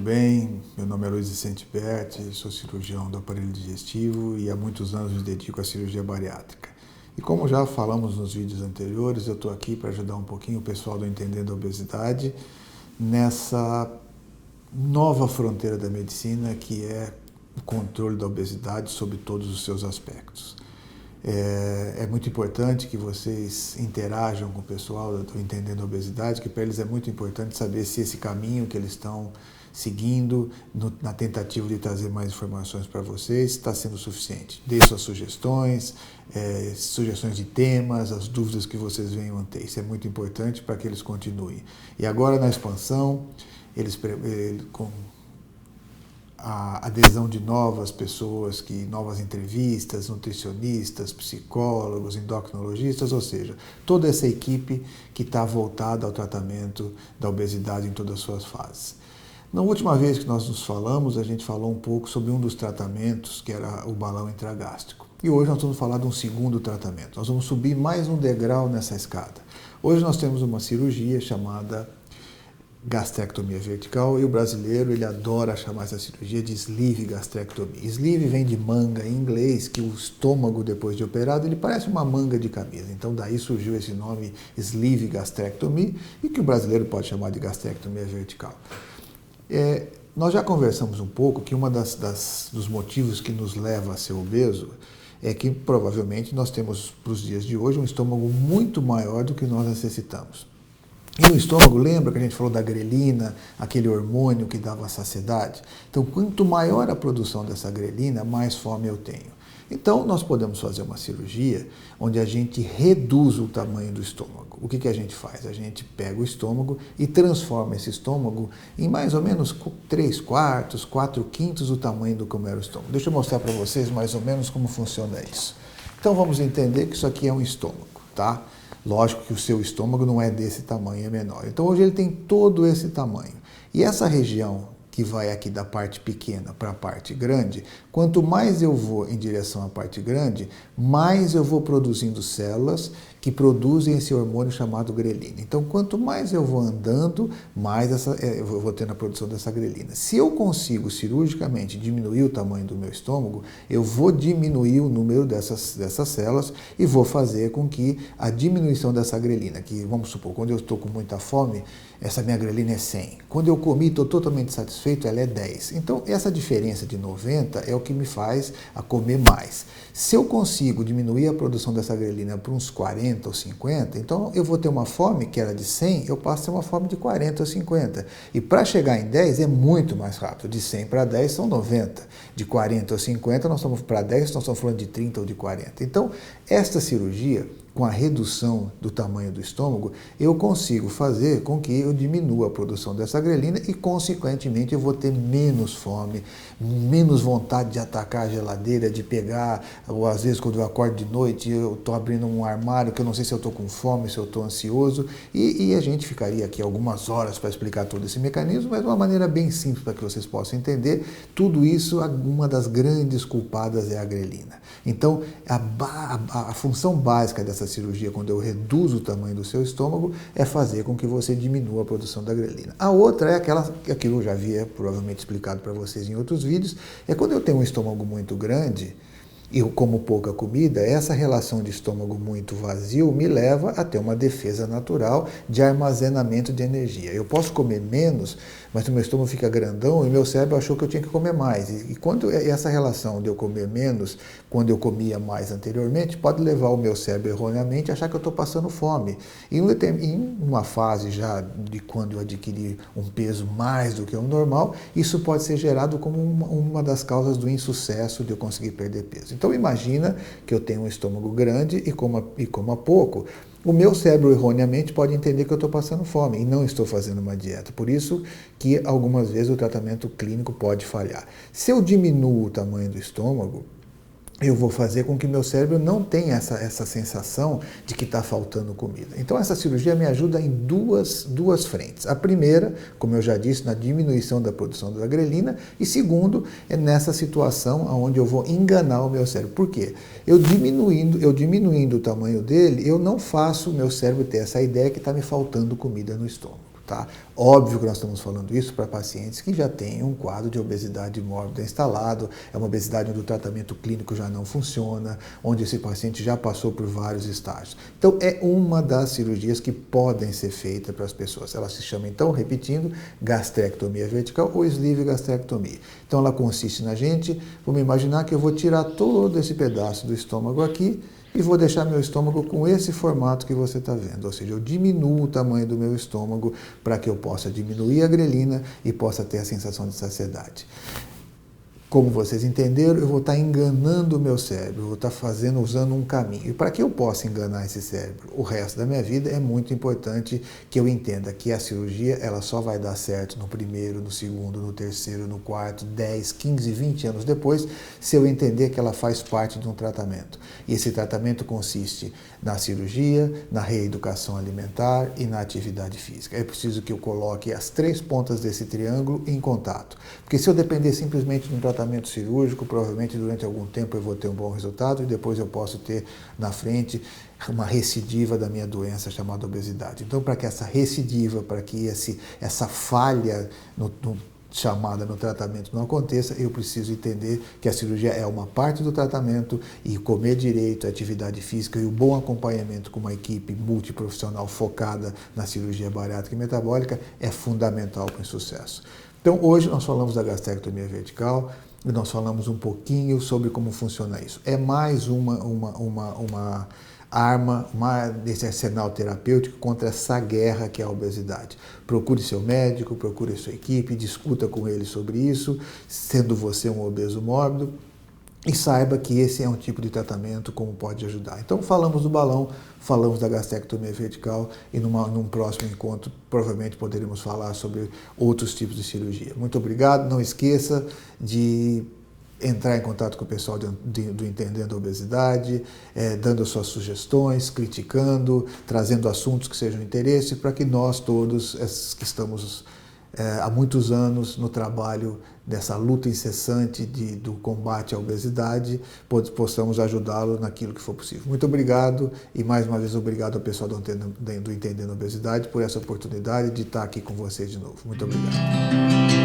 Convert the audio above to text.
bem? Meu nome é Luiz Vicente Berti, sou cirurgião do aparelho digestivo e há muitos anos me dedico à cirurgia bariátrica. E como já falamos nos vídeos anteriores, eu estou aqui para ajudar um pouquinho o pessoal do Entendendo a Obesidade nessa nova fronteira da medicina que é o controle da obesidade sob todos os seus aspectos. É muito importante que vocês interajam com o pessoal do Entendendo a Obesidade, que para eles é muito importante saber se esse caminho que eles estão seguindo na tentativa de trazer mais informações para vocês está sendo suficiente. Dê suas sugestões, sugestões de temas, as dúvidas que vocês venham a ter. Isso é muito importante para que eles continuem. E agora na expansão, com a adesão de novas pessoas, novas entrevistas, nutricionistas, psicólogos, endocrinologistas, ou seja, toda essa equipe que está voltada ao tratamento da obesidade em todas as suas fases. Na última vez que nós nos falamos, a gente falou um pouco sobre um dos tratamentos, que era o balão intragástrico. E hoje nós vamos falar de um segundo tratamento. Nós vamos subir mais um degrau nessa escada. Hoje nós temos uma cirurgia chamada gastrectomia vertical e o brasileiro ele adora chamar essa cirurgia de sleeve gastrectomia. Sleeve vem de manga em inglês, que o estômago depois de operado ele parece uma manga de camisa. Então daí surgiu esse nome sleeve gastrectomia e que o brasileiro pode chamar de gastrectomia vertical. Nós já conversamos um pouco que uma dos motivos que nos leva a ser obeso é que provavelmente nós temos para os dias de hoje um estômago muito maior do que nós necessitamos. E o estômago, lembra que a gente falou da grelina, aquele hormônio que dava saciedade? Então, quanto maior a produção dessa grelina, mais fome eu tenho. Então, nós podemos fazer uma cirurgia onde a gente reduz o tamanho do estômago. O que a gente faz? A gente pega o estômago e transforma esse estômago em mais ou menos 3/4, 4/5 do tamanho do como era o estômago. Deixa eu mostrar para vocês mais ou menos como funciona isso. Então, vamos entender que isso aqui é um estômago, tá? Lógico que o seu estômago não é desse tamanho, é menor. Então hoje ele tem todo esse tamanho. E essa região que vai aqui da parte pequena para a parte grande, quanto mais eu vou em direção à parte grande, mais eu vou produzindo células que produzem esse hormônio chamado grelina. Então, quanto mais eu vou andando, mais eu vou tendo a produção dessa grelina. Se eu consigo cirurgicamente diminuir o tamanho do meu estômago, eu vou diminuir o número dessas células e vou fazer com que a diminuição dessa grelina, que vamos supor, quando eu estou com muita fome, essa minha grelina é 100. Quando eu comi, estou totalmente satisfeito, ela é 10. Então, essa diferença de 90 é o que me faz a comer mais. Se eu consigo diminuir a produção dessa grelina para uns 40 ou 50, então eu vou ter uma fome que era de 100, eu passo a ter uma fome de 40 ou 50. E para chegar em 10 é muito mais rápido. De 100 para 10 são 90. De 40 ou 50 nós estamos para 10, nós estamos falando de 30 ou de 40. Então, esta cirurgia, com a redução do tamanho do estômago, eu consigo fazer com que eu diminua a produção dessa grelina e, consequentemente, eu vou ter menos fome, menos vontade de atacar a geladeira, de pegar, ou às vezes quando eu acordo de noite, eu estou abrindo um armário que eu não sei se eu estou com fome, se eu estou ansioso, e a gente ficaria aqui algumas horas para explicar todo esse mecanismo, mas de uma maneira bem simples para que vocês possam entender. Tudo isso, uma das grandes culpadas é a grelina. Então, a função básica dessa cirurgia, quando eu reduzo o tamanho do seu estômago, é fazer com que você diminua a produção da grelina. A outra é aquilo eu já havia provavelmente explicado para vocês em outros vídeos, é quando eu tenho um estômago muito grande, e eu como pouca comida, essa relação de estômago muito vazio me leva a ter uma defesa natural de armazenamento de energia. Eu posso comer menos, mas o meu estômago fica grandão e o meu cérebro achou que eu tinha que comer mais. E quando essa relação de eu comer menos, quando eu comia mais anteriormente, pode levar o meu cérebro erroneamente a achar que eu estou passando fome. E em uma fase já de quando eu adquiri um peso mais do que o normal, isso pode ser gerado como uma das causas do insucesso de eu conseguir perder peso. Então imagina que eu tenho um estômago grande e coma pouco. O meu cérebro erroneamente pode entender que eu estou passando fome e não estou fazendo uma dieta. Por isso que algumas vezes o tratamento clínico pode falhar. Se eu diminuo o tamanho do estômago, eu vou fazer com que meu cérebro não tenha essa sensação de que está faltando comida. Então essa cirurgia me ajuda em duas frentes. A primeira, como eu já disse, na diminuição da produção da grelina, e segundo, é nessa situação onde eu vou enganar o meu cérebro. Por quê? Eu diminuindo o tamanho dele, eu não faço o meu cérebro ter essa ideia que está me faltando comida no estômago. tá? Óbvio que nós estamos falando isso para pacientes que já têm um quadro de obesidade mórbida instalado, é uma obesidade onde o tratamento clínico já não funciona, onde esse paciente já passou por vários estágios. Então, é uma das cirurgias que podem ser feitas para as pessoas. Ela se chama, então, repetindo, gastrectomia vertical ou sleeve gastrectomia. Então, ela consiste na gente, vamos imaginar que eu vou tirar todo esse pedaço do estômago aqui e vou deixar meu estômago com esse formato que você está vendo. Ou seja, eu diminuo o tamanho do meu estômago para que eu possa diminuir a grelina e possa ter a sensação de saciedade. Como vocês entenderam, eu vou estar enganando o meu cérebro, eu vou estar usando um caminho. E para que eu possa enganar esse cérebro o resto da minha vida, é muito importante que eu entenda que a cirurgia ela só vai dar certo no primeiro, no segundo, no terceiro, no quarto, 10, 15, 20 anos depois, se eu entender que ela faz parte de um tratamento. E esse tratamento consiste na cirurgia, na reeducação alimentar e na atividade física. É preciso que eu coloque as 3 pontas desse triângulo em contato. Porque se eu depender simplesmente de um tratamento cirúrgico, provavelmente durante algum tempo eu vou ter um bom resultado e depois eu posso ter na frente uma recidiva da minha doença chamada obesidade. Então, para que essa recidiva, para que essa falha chamada no tratamento não aconteça, eu preciso entender que a cirurgia é uma parte do tratamento e comer direito, a atividade física e o bom acompanhamento com uma equipe multiprofissional focada na cirurgia bariátrica e metabólica é fundamental para o sucesso. Então, hoje nós falamos da gastrectomia vertical e nós falamos um pouquinho sobre como funciona isso. É mais uma arma desse arsenal terapêutico contra essa guerra que é a obesidade. Procure seu médico, procure sua equipe, discuta com ele sobre isso, sendo você um obeso mórbido, e saiba que esse é um tipo de tratamento como pode ajudar. Então falamos do balão, falamos da gastrectomia vertical e num próximo encontro provavelmente poderemos falar sobre outros tipos de cirurgia. Muito obrigado, não esqueça de entrar em contato com o pessoal do Entendendo a Obesidade, dando as suas sugestões, criticando, trazendo assuntos que sejam de interesse para que nós todos, que estamos há muitos anos no trabalho dessa luta incessante do combate à obesidade, possamos ajudá-lo naquilo que for possível. Muito obrigado e mais uma vez obrigado ao pessoal do Entendendo a Obesidade por essa oportunidade de estar aqui com vocês de novo. Muito obrigado.